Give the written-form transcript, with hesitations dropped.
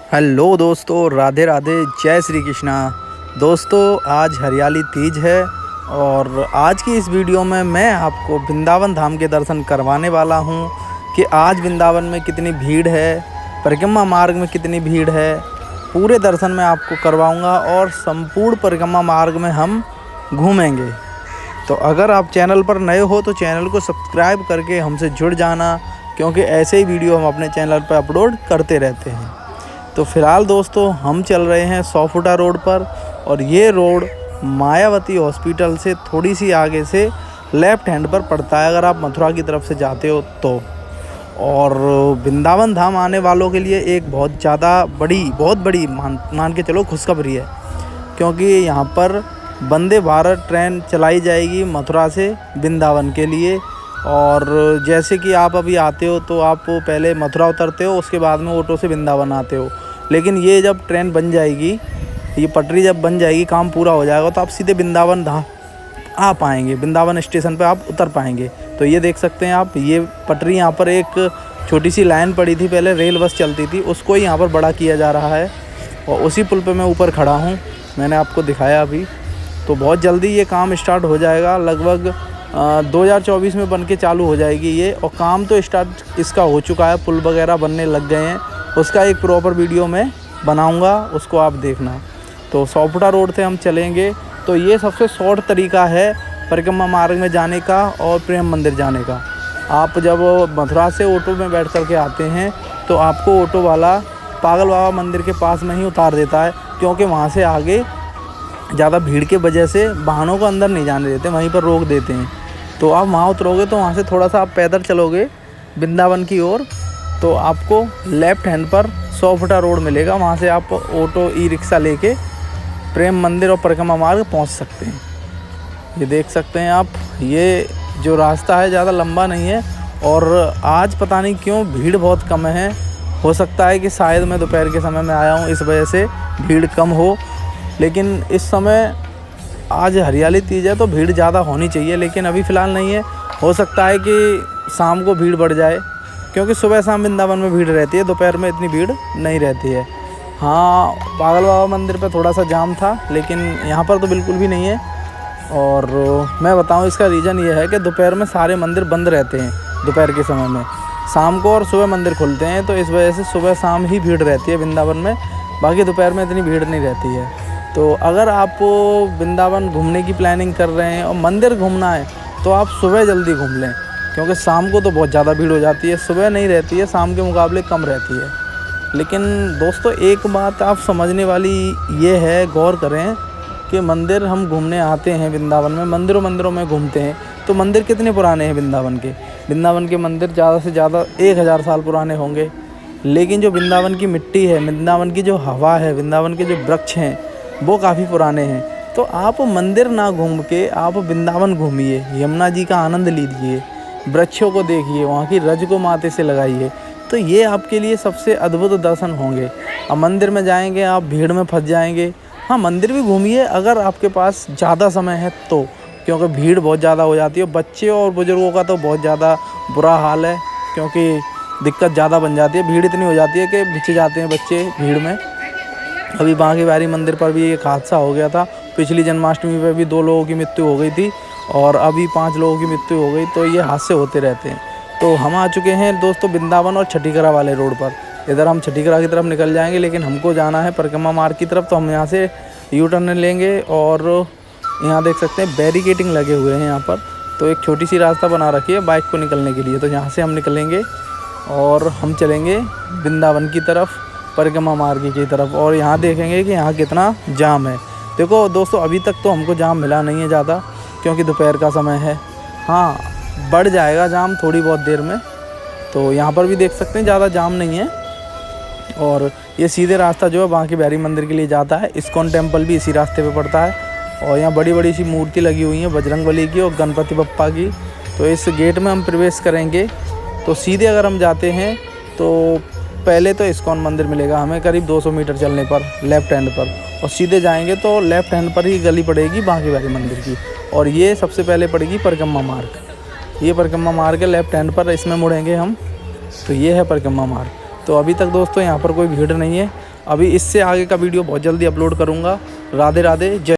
Hello दोस्तों, राधे राधे, जय श्री कृष्णा। दोस्तों, आज हरियाली तीज है और आज की इस वीडियो में मैं आपको वृंदावन धाम के दर्शन करवाने वाला हूं कि आज वृंदावन में कितनी भीड़ है, परिक्रमा मार्ग में कितनी भीड़ है। पूरे दर्शन मैं आपको करवाऊंगा और संपूर्ण परिक्रमा मार्ग में हम घूमेंगे। तो अगर आप चैनल पर नए हो तो चैनल को सब्सक्राइब करके हमसे जुड़ जाना, क्योंकि ऐसे ही वीडियो हम अपने चैनल पर अपलोड करते रहते हैं। तो फ़िलहाल दोस्तों, हम चल रहे हैं 100 फुटा रोड पर और ये रोड मायावती हॉस्पिटल से थोड़ी सी आगे से लेफ़्ट हैंड पर पड़ता है, अगर आप मथुरा की तरफ से जाते हो तो। और वृंदावन धाम आने वालों के लिए एक बहुत बड़ी मान के चलो खुशखबरी है, क्योंकि यहाँ पर वंदे भारत ट्रेन चलाई जाएगी मथुरा से वृंदावन के लिए। और जैसे कि आप अभी आते हो तो आप पहले मथुरा उतरते हो, उसके बाद में ऑटो से वृंदावन आते हो। लेकिन ये जब ट्रेन बन जाएगी, ये पटरी जब बन जाएगी, काम पूरा हो जाएगा, तो आप सीधे वृंदावन धाम आ पाएंगे, वृंदावन स्टेशन पे आप उतर पाएंगे। तो ये देख सकते हैं आप, ये पटरी यहाँ पर एक छोटी सी लाइन पड़ी थी, पहले रेल बस चलती थी, उसको ही यहाँ पर बड़ा किया जा रहा है। और उसी पुल पे मैं ऊपर खड़ा हूँ, मैंने आपको दिखाया अभी। तो बहुत जल्दी ये काम स्टार्ट हो जाएगा, लगभग 2024 में बन के चालू हो जाएगी ये। और काम तो स्टार्ट इसका हो चुका है, पुल वगैरह बनने लग गए हैं। उसका एक प्रॉपर वीडियो मैं बनाऊंगा, उसको आप देखना। तो 100 फुटा रोड से हम चलेंगे, तो ये सबसे शॉर्ट तरीका है परिक्रमा मार्ग में जाने का और प्रेम मंदिर जाने का। आप जब मथुरा से ऑटो में बैठ कर के आते हैं तो आपको ऑटो वाला पागल बाबा मंदिर के पास में ही उतार देता है, क्योंकि वहाँ से आगे ज़्यादा भीड़ के वजह से वाहनों को अंदर नहीं जाने देते, वहीं पर रोक देते हैं। तो आप वहाँ उतरोगे तो वहाँ से थोड़ा सा आप पैदल चलोगे वृंदावन की ओर, तो आपको लेफ़्ट हैंड पर 100 फुटा रोड मिलेगा। वहाँ से आप ऑटो ई रिक्शा लेके प्रेम मंदिर और परिक्रमा मार्ग पहुँच सकते हैं। ये देख सकते हैं आप, ये जो रास्ता है ज़्यादा लंबा नहीं है। और आज पता नहीं क्यों भीड़ बहुत कम है, हो सकता है कि शायद मैं दोपहर के समय में आया हूँ, इस वजह से भीड़ कम हो। लेकिन इस समय आज हरियाली तीज है तो भीड़ ज़्यादा होनी चाहिए, लेकिन अभी फ़िलहाल नहीं है। हो सकता है कि शाम को भीड़ बढ़ जाए, क्योंकि सुबह शाम वृंदावन में भीड़ रहती है, दोपहर में इतनी भीड़ नहीं रहती है। हाँ, पागल बाबा मंदिर पे थोड़ा सा जाम था, लेकिन यहाँ पर तो बिल्कुल भी नहीं है। और मैं बताऊँ, इसका रीज़न ये है कि दोपहर में सारे मंदिर बंद रहते हैं दोपहर के समय में। शाम को और सुबह मंदिर खुलते हैं, तो इस वजह से सुबह शाम ही भीड़ रहती है वृंदावन में, बाकी दोपहर में इतनी भीड़ नहीं रहती है। तो अगर आप वृंदावन घूमने की प्लानिंग कर रहे हैं और मंदिर घूमना है तो आप सुबह जल्दी घूम लें, क्योंकि शाम को तो बहुत ज़्यादा भीड़ हो जाती है, सुबह नहीं रहती है, शाम के मुकाबले कम रहती है। लेकिन दोस्तों, एक बात आप समझने वाली ये है, गौर करें कि मंदिर हम घूमने आते हैं वृंदावन में, मंदिरों में घूमते हैं, तो मंदिर कितने पुराने हैं वृंदावन के? वृंदावन के मंदिर ज़्यादा से ज़्यादा 1000 साल पुराने होंगे। लेकिन जो वृंदावन की मिट्टी है, वृंदावन की जो हवा है, वृंदावन के जो वृक्ष हैं, वो काफ़ी पुराने हैं। तो आप मंदिर ना घूम के आप वृंदावन घूमिए, यमुना जी का आनंद लीजिए, वृक्षों को देखिए, वहाँ की रज को माथे से लगाइए, तो ये आपके लिए सबसे अद्भुत दर्शन होंगे। अब मंदिर में जाएंगे आप भीड़ में फंस जाएंगे। हाँ, मंदिर भी घूमिए अगर आपके पास ज़्यादा समय है तो, क्योंकि भीड़ बहुत ज़्यादा हो जाती है। बच्चे और बुज़ुर्गों का तो बहुत ज़्यादा बुरा हाल है, क्योंकि दिक्कत ज़्यादा बन जाती है, भीड़ इतनी हो जाती है कि बिछ जाते हैं बच्चे भीड़ में। अभी बांके बिहारी मंदिर पर भी एक हादसा हो गया था, पिछली जन्माष्टमी पर भी 2 लोगों की मृत्यु हो गई थी और अभी 5 लोगों की मृत्यु हो गई। तो ये हादसे होते रहते हैं। तो हम आ चुके हैं दोस्तों वृंदावन और छठीकरा वाले रोड पर। इधर हम छठीकरा की तरफ निकल जाएंगे, लेकिन हमको जाना है परिक्रमा मार्ग की तरफ, तो हम यहाँ से यू टर्न लेंगे। और यहाँ देख सकते हैं बैरिकेडिंग लगे हुए हैं यहाँ पर, तो एक छोटी सी रास्ता बना रखी है बाइक को निकलने के लिए। तो यहाँ से हम निकलेंगे और हम चलेंगे वृंदावन की तरफ, परिक्रमा मार्ग की तरफ। और यहाँ देखेंगे कि यहाँ कितना जाम है। देखो दोस्तों, अभी तक तो हमको जाम मिला नहीं है ज़्यादा, क्योंकि दोपहर का समय है। हाँ, बढ़ जाएगा जाम थोड़ी बहुत देर में। तो यहाँ पर भी देख सकते हैं ज़्यादा जाम नहीं है। और ये सीधे रास्ता जो है बांके बिहारी मंदिर के लिए जाता है। इस्कॉन टेम्पल भी इसी रास्ते पे पड़ता है। और यहाँ बड़ी बड़ी सी मूर्ति लगी हुई है बजरंगबली की और गणपति बप्पा की। तो इस गेट में हम प्रवेश करेंगे तो सीधे अगर हम जाते हैं तो पहले तो इस्कॉन मंदिर मिलेगा हमें करीब 200 मीटर चलने पर लेफ़्ट हैंड पर, और सीधे जाएंगे तो लेफ़्ट हैंड पर ही गली पड़ेगी बांके बिहारी मंदिर की। और ये सबसे पहले पड़ेगी परिक्रमा मार्ग। ये परिक्रमा मार्ग है लेफ़्ट हैंड पर, इसमें मुड़ेंगे हम, तो ये है परिक्रमा मार्ग। तो अभी तक दोस्तों यहाँ पर कोई भीड़ नहीं है, अभी इससे आगे का वीडियो बहुत जल्दी अपलोड करूँगा। राधे राधे, जय।